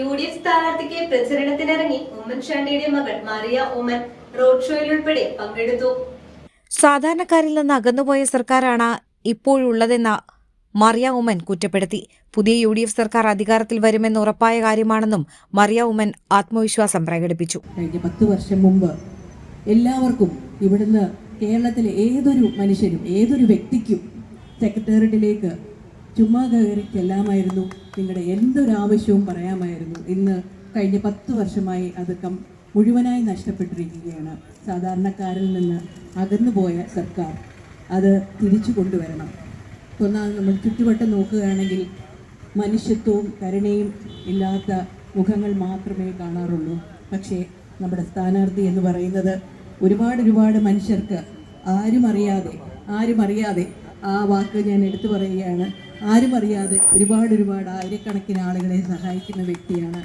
UDF സ്ഥാനാർത്ഥിക്ക് പ്രചരണത്തിനിറങ്ങി ഉമ്മൻചാണ്ടിയുടെ മകൾ മറിയ ഉമ്മൻ റോഡ് ഷോയിലുൾപ്പെടെ പങ്കെടുത്തു. സാധാരണക്കാരിൽ നിന്ന് അകന്നുപോയ സർക്കാരാണ് ഇപ്പോഴുള്ളതെന്ന മറിയ ഉമ്മൻ കുറ്റപ്പെടുത്തി. പുതിയ UDF സർക്കാർ അധികാരത്തിൽ വരുമെന്ന് ഉറപ്പായ കാര്യമാണെന്നും മറിയ ഉമ്മൻ ആത്മവിശ്വാസം പ്രകടിപ്പിച്ചു. കഴിഞ്ഞ 10 വർഷം മുമ്പ് എല്ലാവർക്കും ഇവിടുന്ന് കേരളത്തിലെ ഏതൊരു മനുഷ്യനും ഏതൊരു വ്യക്തിക്കും സെക്രട്ടേറിയറ്റിലേക്ക് ചുമ്മാ കയറി ചെല്ലാമായിരുന്നു. നിങ്ങളുടെ എന്തൊരാവശ്യവും പറയാമായിരുന്നു. ഇന്ന് കഴിഞ്ഞ 10 വർഷമായി അത് മുഴുവനായി നഷ്ടപ്പെട്ടിരിക്കുകയാണ്. സാധാരണക്കാരിൽ നിന്ന് അകന്നുപോയ സർക്കാർ അത് തിരിച്ചു കൊണ്ടുവരണം. ഒന്നാമത് നമ്മൾ ചുറ്റുവട്ടം നോക്കുകയാണെങ്കിൽ മനുഷ്യത്വവും കരുണയും ഇല്ലാത്ത മുഖങ്ങൾ മാത്രമേ കാണാറുള്ളൂ. പക്ഷേ നമ്മുടെ സ്ഥാനാർത്ഥി എന്ന് പറയുന്നത് ഒരുപാട് മനുഷ്യർക്ക് ആരും അറിയാതെ ആ വാക്ക് ഞാൻ എടുത്തു പറയുകയാണ്, ആരും അറിയാതെ ഒരുപാട് ആയിരക്കണക്കിന് ആളുകളെ സഹായിക്കുന്ന വ്യക്തിയാണ്.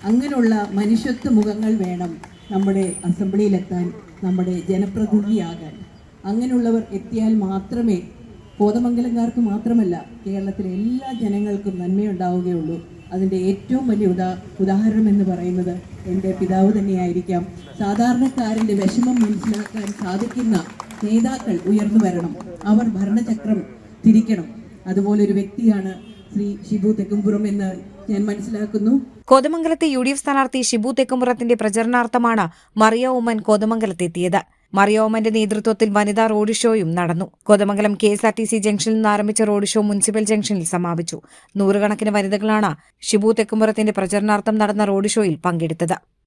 അങ്ങനെയുള്ള മനുഷ്യത്വ മുഖങ്ങൾ വേണം നമ്മുടെ അസംബ്ലിയിലെത്താൻ, നമ്മുടെ ജനപ്രതിനിധിയാകാൻ. അങ്ങനെയുള്ളവർ എത്തിയാൽ മാത്രമേ കോതമംഗലംകാർക്ക് മാത്രമല്ല കേരളത്തിലെ എല്ലാ ജനങ്ങൾക്കും നന്മയുണ്ടാവുകയുള്ളൂ. അതിൻ്റെ ഏറ്റവും വലിയ ഉദാഹരണം എന്ന് പറയുന്നത് എൻ്റെ പിതാവ് തന്നെയായിരിക്കാം. സാധാരണക്കാരൻ്റെ വിഷമം മനസ്സിലാക്കാൻ സാധിക്കുന്ന നേതാക്കൾ ഉയർന്നു വരണം. അവർ ഭരണചക്രം തിരിക്കണം. അതുപോലൊരു വ്യക്തിയാണ് ശ്രീ ഷിബു തെക്കുംപുറം എന്ന് ഞാൻ മനസ്സിലാക്കുന്നു. കോതമംഗലത്തെ UDF സ്ഥാനാർത്ഥി ഷിബു തെക്കുംപുറത്തിന്റെ പ്രചരണാർത്ഥമാണ് മറിയ ഉമ്മൻ കോതമംഗലത്തെത്തിയത്. മറിയ ഉമ്മന്റെ നേതൃത്വത്തിൽ വനിതാ റോഡ് ഷോയും നടന്നു. കോതമംഗലം KSRTC ജംഗ്ഷനിൽ നിന്ന് ആരംഭിച്ച റോഡ് ഷോ മുനിസിപ്പൽ ജംഗ്ഷനിൽ സമാപിച്ചു. നൂറുകണക്കിന് വനിതകളാണ് ഷിബു തെക്കുംപുറത്തിന്റെ പ്രചരണാർത്ഥം നടന്ന റോഡ് ഷോയിൽ പങ്കെടുത്തത്.